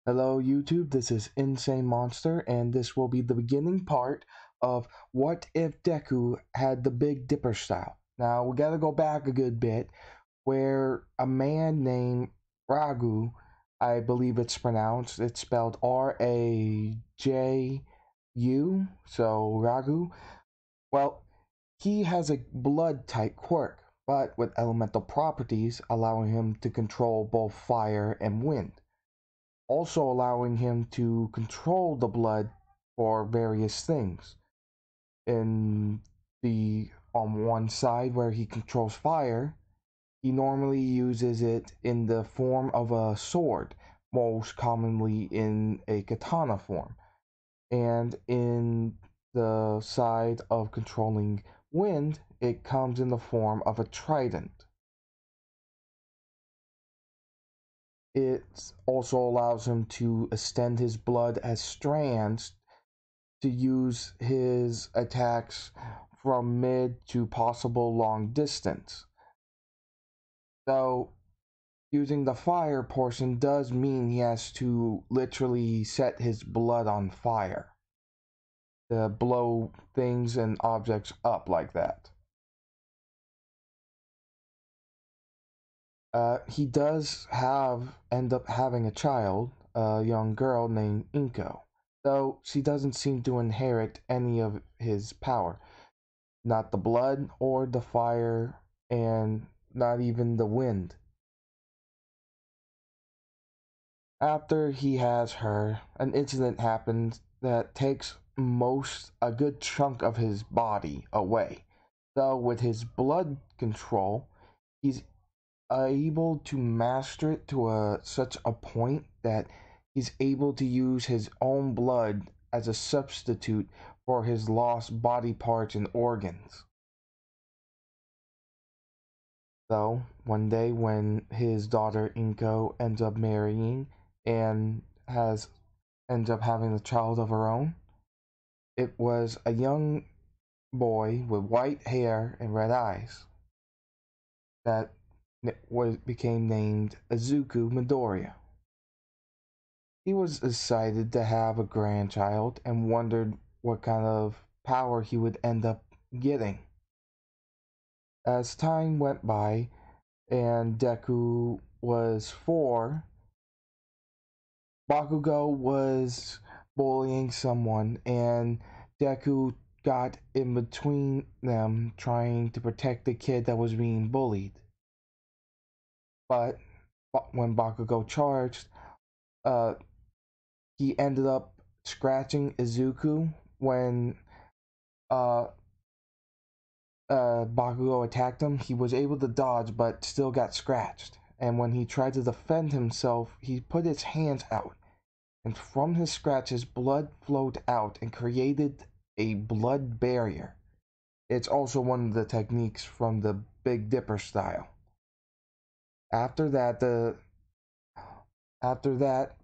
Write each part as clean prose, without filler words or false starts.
Hello YouTube, this is Insane Monster, and this will be the beginning part of What If Deku Had the Big Dipper Style. Now, we gotta go back a good bit, where a man named Ragu, I believe it's spelled R-A-J-U, so Ragu. Well, he has a blood-type quirk, but with elemental properties allowing him to control both fire and wind, also allowing him to control the blood for various things. In the on one side where he controls fire, he normally uses it in the form of a sword, most commonly in a katana form. And in the side of controlling wind, it comes in the form of a trident. It also allows him to extend his blood as strands to use his attacks from mid to possible long distance. So using the fire portion does mean he has to literally set his blood on fire to blow things and objects up like that. He does end up having a child, a young girl named Inko, though she doesn't seem to inherit any of his power. Not the blood or the fire, and not even the wind. After he has her, an incident happens that takes a good chunk of his body away. So with his blood control, he's able to master it to such a point that he's able to use his own blood as a substitute for his lost body parts and organs. So one day when his daughter Inko ends up marrying and has ends up having a child of her own, it was a young boy with white hair and red eyes that became named Izuku Midoriya. He was excited to have a grandchild and wondered what kind of power he would end up getting. As time went by and Deku was 4, Bakugo was bullying someone, and Deku got in between them trying to protect the kid that was being bullied. But when Bakugo charged, uh, he ended up scratching Izuku when uh, Bakugo attacked him. He was able to dodge, but still got scratched. And when he tried to defend himself, he put his hands out, and from his scratches, blood flowed out and created a blood barrier. It's also one of the techniques from the Big Dipper style. After that, after that,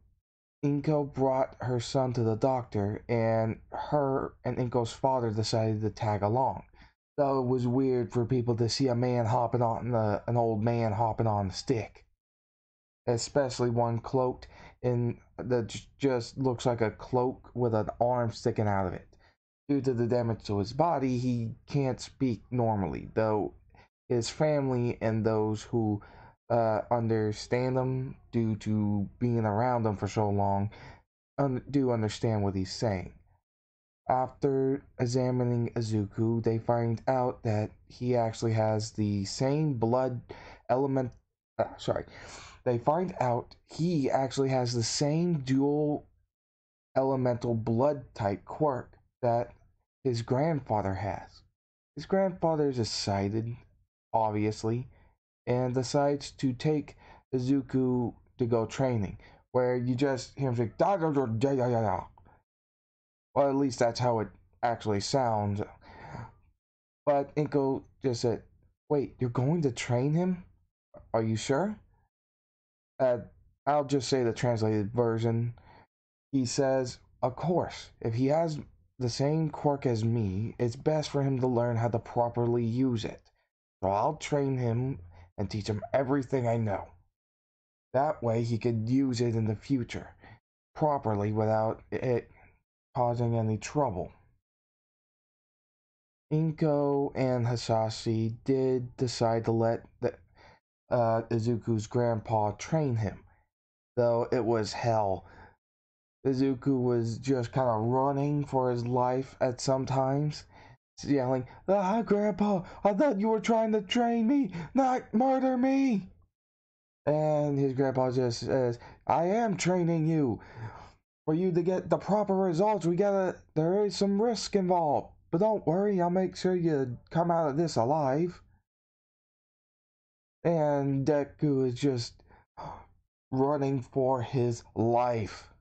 Inko brought her son to the doctor, and her and Inko's father decided to tag along. So it was weird for people to see a man hopping on an old man hopping on a stick, especially one cloaked in that just looks like a cloak with an arm sticking out of it. Due to the damage to his body, he can't speak normally, though his family and those who understand him due to being around him for so long do understand what he's saying. After examining Izuku, they find out that he actually has the same blood element. Sorry, they find out he actually has the same dual elemental blood type quirk that his grandfather has. His grandfather is excited, obviously, and decides to take Izuku to go training, where you just hear him say da da da da da da. Well, at least that's how it actually sounds. But Inko just said, "Wait, you're going to train him? Are you sure?" Uh, I'll just say the translated version. He says, "Of course, if he has the same quirk as me, it's best for him to learn how to properly use it. So I'll train him and teach him everything I know. That way he could use it in the future. properly without it causing any trouble. Inko and Hasashi did decide to let Izuku's grandpa train him, though it was hell. Izuku was just kind of running for his life at some times, yelling, "Ah, Grandpa, I thought you were trying to train me, not murder me!" And his grandpa just says, "I am training you. For you to get the proper results, there is some risk involved. But don't worry, I'll make sure you come out of this alive." And Deku is just running for his life.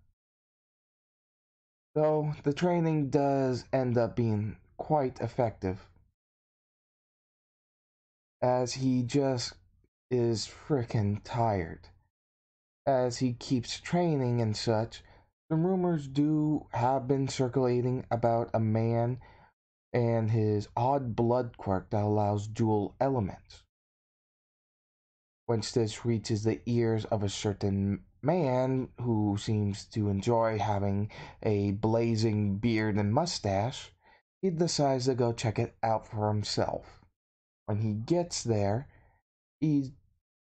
Though the training does end up being quite effective, as he just is frickin' tired. As he keeps training and such, some rumors do have been circulating about a man and his odd blood quirk that allows dual elements. Once this reaches the ears of a certain man who seems to enjoy having a blazing beard and mustache, he decides to go check it out for himself. When he gets there, he's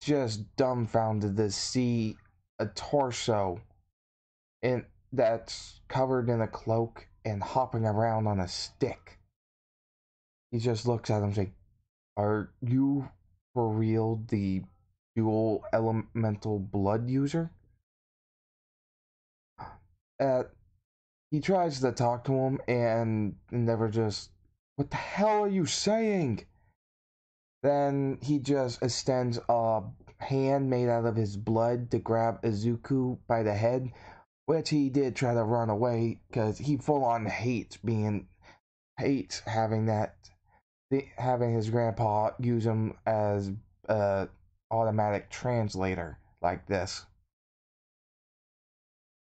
just dumbfounded to see a torso that's covered in a cloak and hopping around on a stick. He just looks at him saying, "Are you for real the dual elemental blood user?" Uh, he tries to talk to him and never just, "What the hell are you saying?" Then he just extends a hand made out of his blood to grab Izuku by the head, which he did try to run away because he full on hates having his grandpa use him as a automatic translator like this.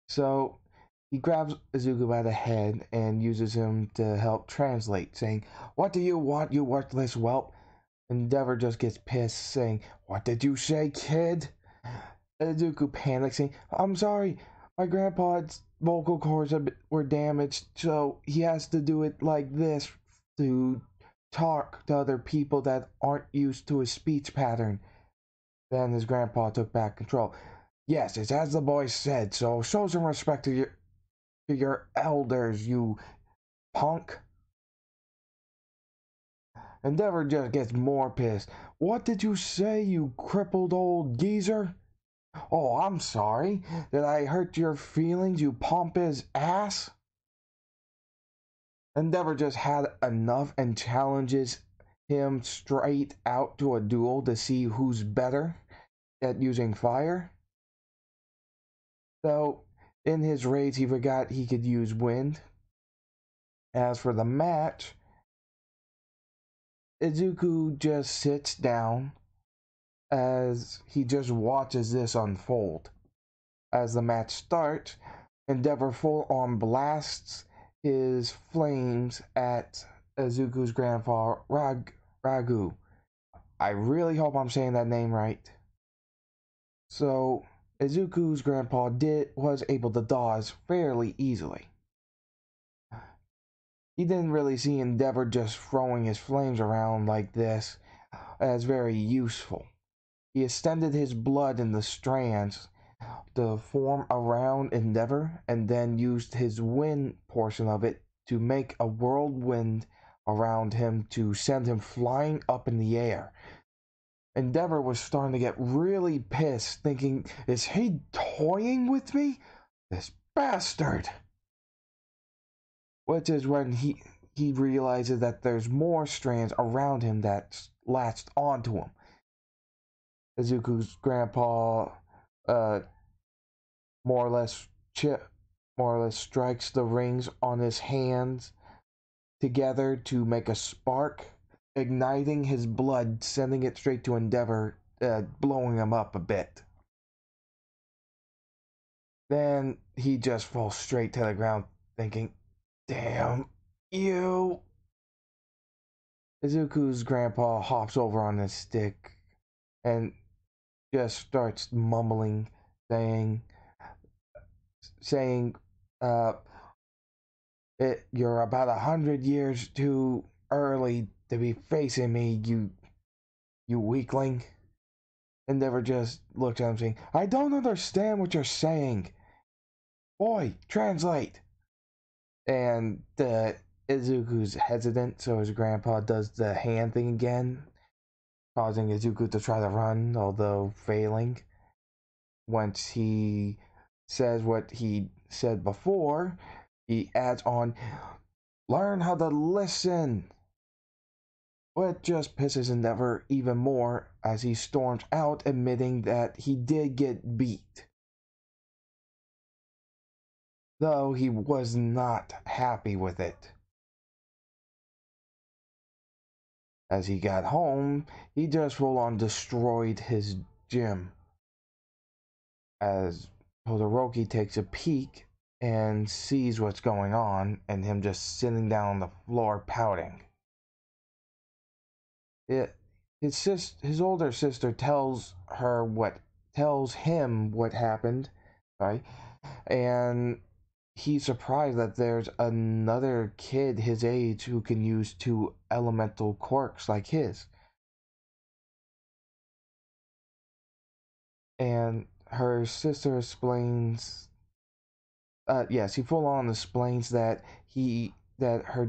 So he grabs Izuku by the head and uses him to help translate, saying, "What do you want, you worthless whelp?" Endeavor just gets pissed, saying, "What did you say, kid?" Izuku panics, saying, "I'm sorry, my grandpa's vocal cords were damaged, so he has to do it like this to talk to other people that aren't used to his speech pattern." Then his grandpa took back control. "Yes, it's as the boy said, so show some respect to your elders, you punk." Endeavor just gets more pissed. "What did you say, you crippled old geezer?" "Oh, I'm sorry. Did I hurt your feelings, you pompous ass?" Endeavor just had enough and challenges him straight out to a duel to see who's better at using fire. Though, in his rage, he forgot he could use wind. As for the match, Izuku just sits down as he just watches this unfold. As the match starts, Endeavor full on blasts his flames at Izuku's grandpa Ragu. I really hope I'm saying that name right. So Izuku's grandpa was able to dodge fairly easily. He didn't really see Endeavor just throwing his flames around like this as very useful. He extended his blood in the strands to form around Endeavor and then used his wind portion of it to make a whirlwind around him to send him flying up in the air. Endeavor was starting to get really pissed, thinking, "Is he toying with me? This bastard!" Which is when he realizes that there's more strands around him that latched onto him. Izuku's grandpa uh, more or less strikes the rings on his hands together to make a spark, igniting his blood, sending it straight to Endeavor, blowing him up a bit. Then he just falls straight to the ground, thinking, "Damn you." Izuku's grandpa hops over on his stick and just starts mumbling, saying saying, uh, "You're about 100 years too early to be facing me, you weakling." Endeavor just looked at him, saying, "I don't understand what you're saying. Boy, translate." And Izuku's hesitant, so his grandpa does the hand thing again, causing Izuku to try to run, although failing. Once he says what he said before, he adds on, "Learn how to listen." What just pisses Endeavor even more as he storms out, admitting that he did get beat. Though he was not happy with it. As he got home, he just full on destroyed his gym. As Todoroki takes a peek and sees what's going on, and him just sitting down on the floor pouting. His older sister tells him what happened, sorry, and he's surprised that there's another kid his age who can use two elemental quirks like his. And her sister explains, yes, he full on explains that their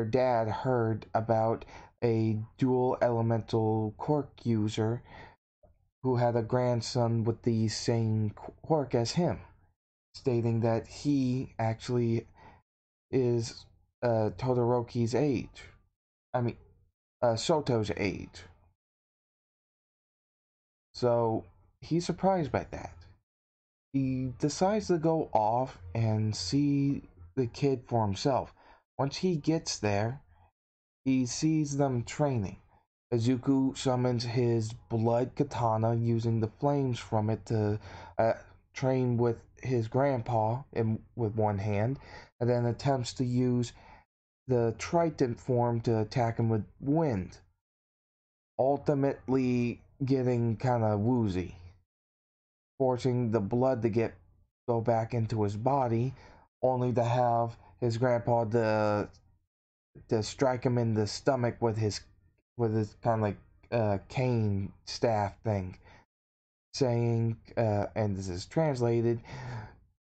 dad heard about a dual elemental quirk user who had a grandson with the same quirk as him, stating that he actually is Todoroki's age. I mean, Soto's age. So he's surprised by that. He decides to go off and see the kid for himself. Once he gets there, he sees them training. Izuku summons his blood katana using the flames from it to train with his grandpa with one hand, and then attempts to use the trident form to attack him with wind, ultimately getting kind of woozy, forcing the blood to go back into his body, only to have his grandpa to strike him in the stomach with his kind of like cane staff thing, saying, and this is translated,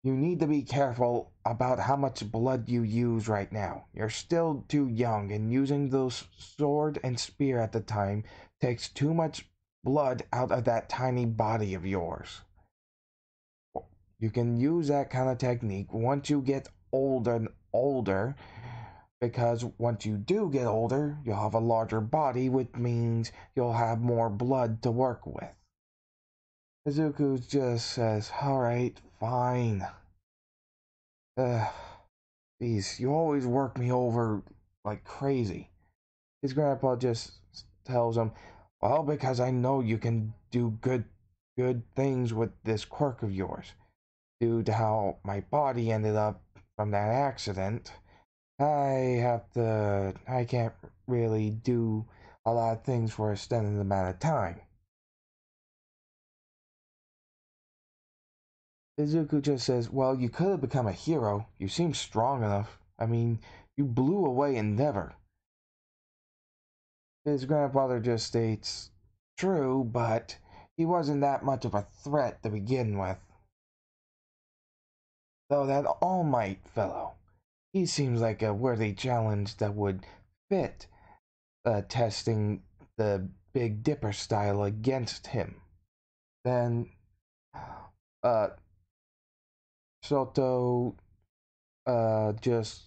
"You need to be careful about how much blood you use right now. You're still too young, and using those sword and spear at the time takes too much blood out of that tiny body of yours. You can use that kind of technique once you get older and older, because once you do get older, you'll have a larger body, which means you'll have more blood to work with." Izuku just says, "Alright, fine. Ugh, geez, you always work me over like crazy." His grandpa just tells him, "Well, because I know you can do good things with this quirk of yours. Due to how my body ended up from that accident, I can't really do a lot of things for a extended amount of time." Izuku just says, "Well, you could have become a hero. You seem strong enough. I mean, you blew away Endeavor." His grandfather just states, "True, but he wasn't that much of a threat to begin with. Though that All Might fellow, he seems like a worthy challenge that would fit testing the Big Dipper style against him." Then uh, Soto just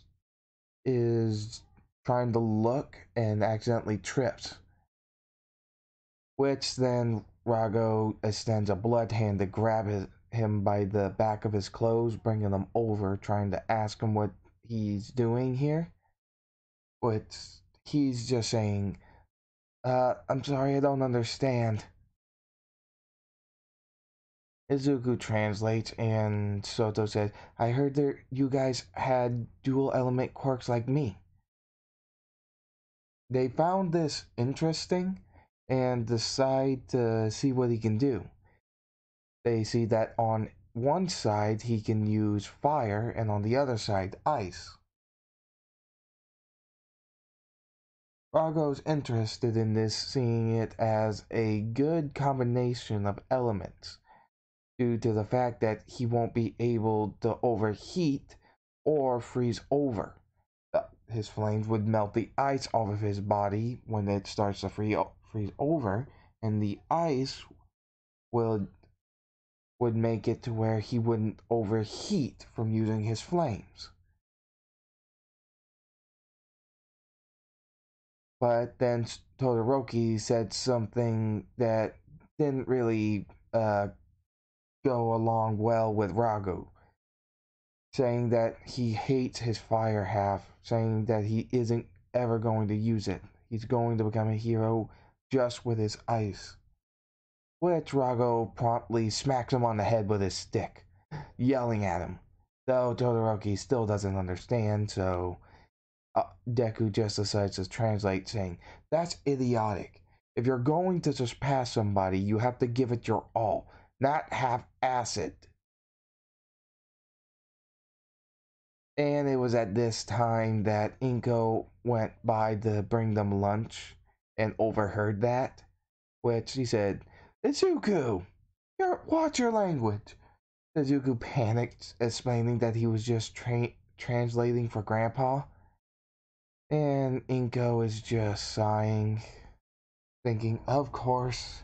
is trying to look and accidentally trips, which then Rago extends a blood hand to grab him by the back of his clothes, bringing him over, trying to ask him what he's doing here. Which he's just saying, "I'm sorry, I don't understand." Izuku translates, and Soto says, "I heard that you guys had dual element quirks like me." They found this interesting and decide to see what he can do. They see that on one side he can use fire and on the other side ice. Rago's interested in this, seeing it as a good combination of elements, due to the fact that he won't be able to overheat or freeze over. His flames would melt the ice off of his body when it starts to freeze over, and the ice would make it to where he wouldn't overheat from using his flames. But then Todoroki said something that didn't really go along well with Ragu, saying that he hates his fire half, saying that he isn't ever going to use it. He's going to become a hero just with his ice. Which Rago promptly smacks him on the head with his stick, yelling at him. Though Todoroki still doesn't understand, so Deku just decides to translate, saying, "That's idiotic. If you're going to just pass somebody, you have to give it your all, not half-ass it." And it was at this time that Inko went by to bring them lunch and overheard that, which he said, "Izuku, watch your language." Izuku panicked, explaining that he was just translating for Grandpa. And Inko is just sighing, thinking, of course.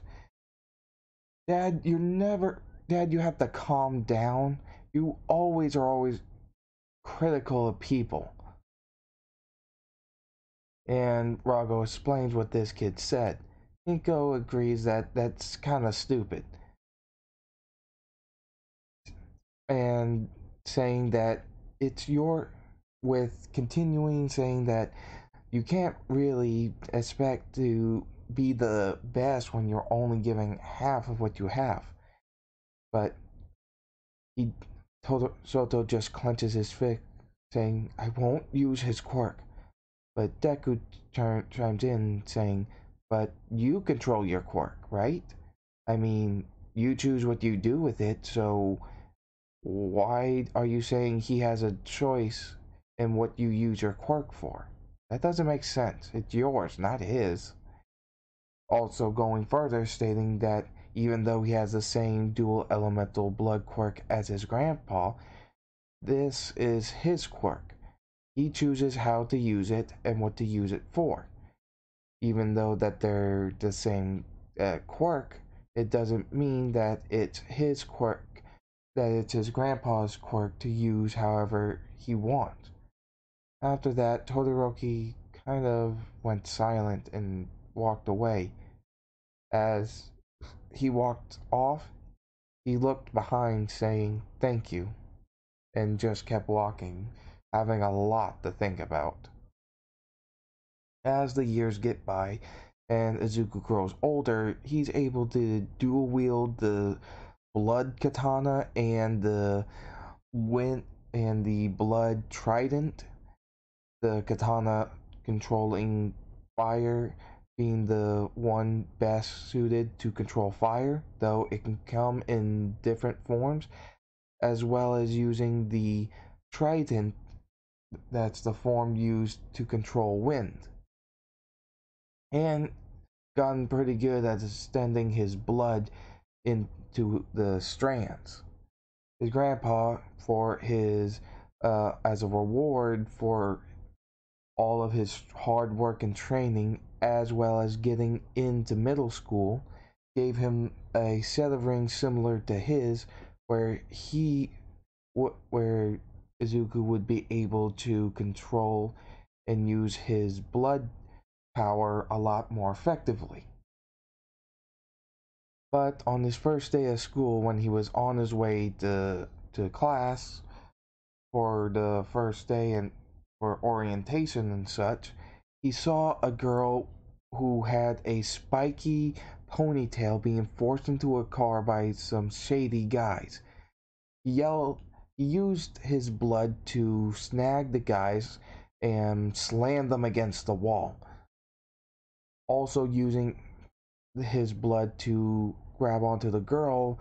Dad, Dad, you have to calm down. You are always critical of people. And Rago explains what this kid said. Inko agrees that that's kind of stupid. And saying that it's with continuing saying that you can't really expect to be the best when you're only giving half of what you have. But he Soto just clenches his fist, saying, "I won't use his quirk." But Deku chimes in, saying, "But you control your quirk, right? I mean, you choose what you do with it, so why are you saying he has a choice in what you use your quirk for? That doesn't make sense. It's yours, not his." Also going further, stating that even though he has the same dual elemental blood quirk as his grandpa, this is his quirk. He chooses how to use it and what to use it for. Even though that they're the same quirk, it doesn't mean that it's his quirk, that it's his grandpa's quirk to use however he wants. After that, Todoroki kind of went silent and walked away. As he walked off, he looked behind, saying thank you, and just kept walking, having a lot to think about. As the years get by and Izuku grows older, he's able to dual wield the blood katana and the wind and the blood trident. The katana controlling fire, being the one best suited to control fire, though it can come in different forms, as well as using the trident, that's the form used to control wind. And gotten pretty good at extending his blood into the strands. His grandpa, for his as a reward for all of his hard work and training, as well as getting into middle school, gave him a set of rings similar to his, where where Izuku would be able to control and use his blood power a lot more effectively. But on his first day of school, when he was on his way to class for the first day and for orientation and such, he saw a girl who had a spiky ponytail being forced into a car by some shady guys. He yelled, he used his blood to snag the guys and slam them against the wall. Also using his blood to grab onto the girl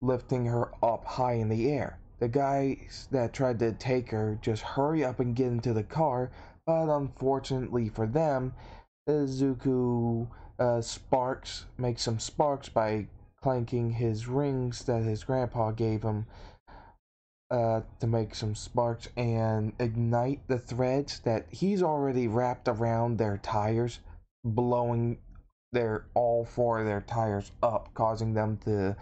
lifting her up high in the air. The guys that tried to take her just hurry up and get into the car, but unfortunately for them, Izuku makes some sparks by clanking his rings that his grandpa gave him to make some sparks and ignite the threads that he's already wrapped around their tires, blowing all four of their tires up, causing them to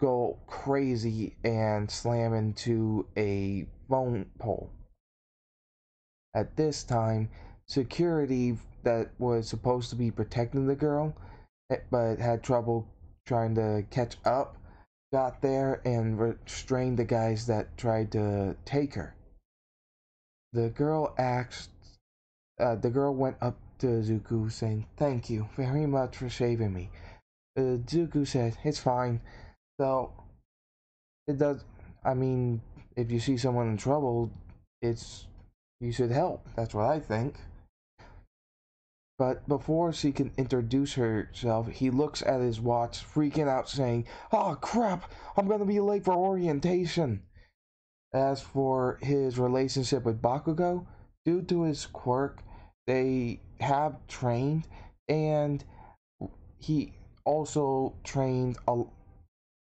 go crazy and slam into a phone pole. At this time, security that was supposed to be protecting the girl but had trouble trying to catch up got there and restrained the guys that tried to take her. The girl asked, the girl went up to Zuko saying, "Thank you very much for saving me." Zuko said, "It's fine." So it does. I mean, if you see someone in trouble, it's you should help. That's what I think. But before she can introduce herself, he looks at his watch, freaking out, saying, "Oh crap! I'm gonna be late for orientation." As for his relationship with Bakugo, due to his quirk, they have trained, and he also trained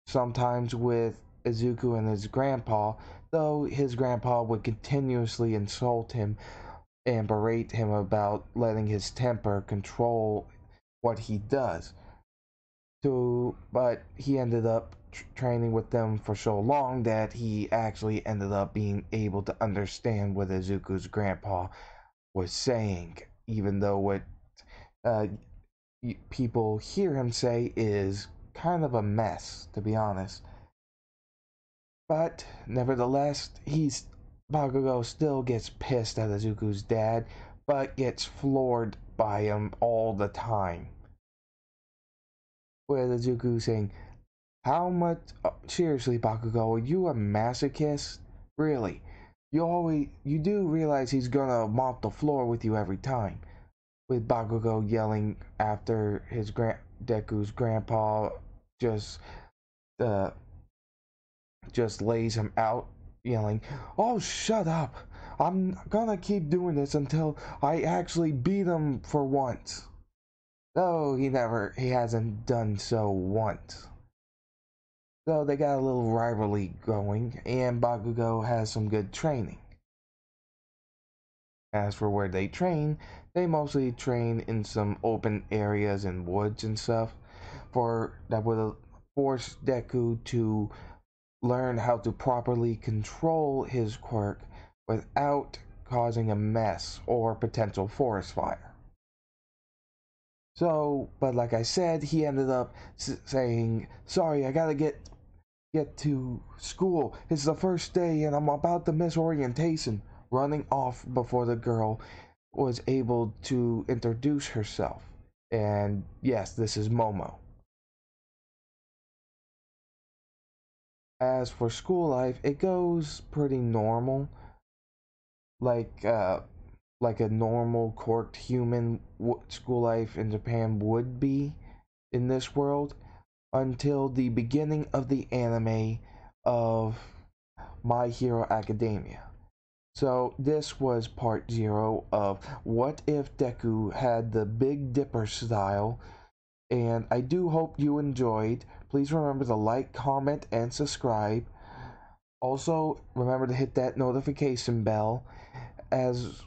sometimes with Izuku and his grandpa, though his grandpa would continuously insult him and berate him about letting his temper control what he does. But he ended up training with them for so long that he actually ended up being able to understand what Izuku's grandpa was saying, even though what uh, people hear him say is kind of a mess, to be honest. But nevertheless, Bakugo still gets pissed at Izuku's dad, but gets floored by him all the time. With Izuku saying, "How much? Seriously, Bakugo, are you a masochist? Really? You do realize he's gonna mop the floor with you every time." With Bakugo yelling after Deku's grandpa just uh, just lays him out, yelling, "Oh, shut up! I'm gonna keep doing this until I actually beat him for once." Though he hasn't done so once. So they got a little rivalry going, and Bakugo has some good training. As for where they train, they mostly train in some open areas and woods and stuff, that would force Deku to learn how to properly control his quirk without causing a mess or potential forest fire. So, but like I said, he ended up saying, "Sorry, I gotta get to school. It's the first day and I'm about to miss orientation," running off before the girl was able to introduce herself. And yes, this is Momo. As for school life, it goes pretty normal, like uh, like a normal corked human school life in Japan would be in this world, until the beginning of the anime of My Hero Academia. So this was part 0 of What If Deku Had the Big Dipper Style, and I do hope you enjoyed. Please remember to like, comment, and subscribe. Also, remember to hit that notification bell as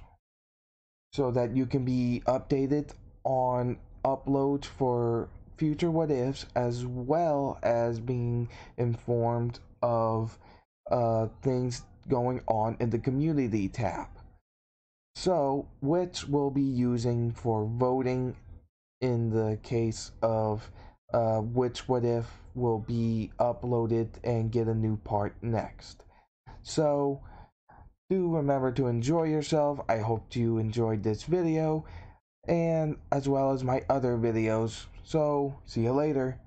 so that you can be updated on uploads for future what ifs, as well as being informed of things going on in the community tab. So, which we'll be using for voting in the case of which what if will be uploaded and get a new part next. So, do remember to enjoy yourself. I hope you enjoyed this video, and as well as my other videos. So, see you later.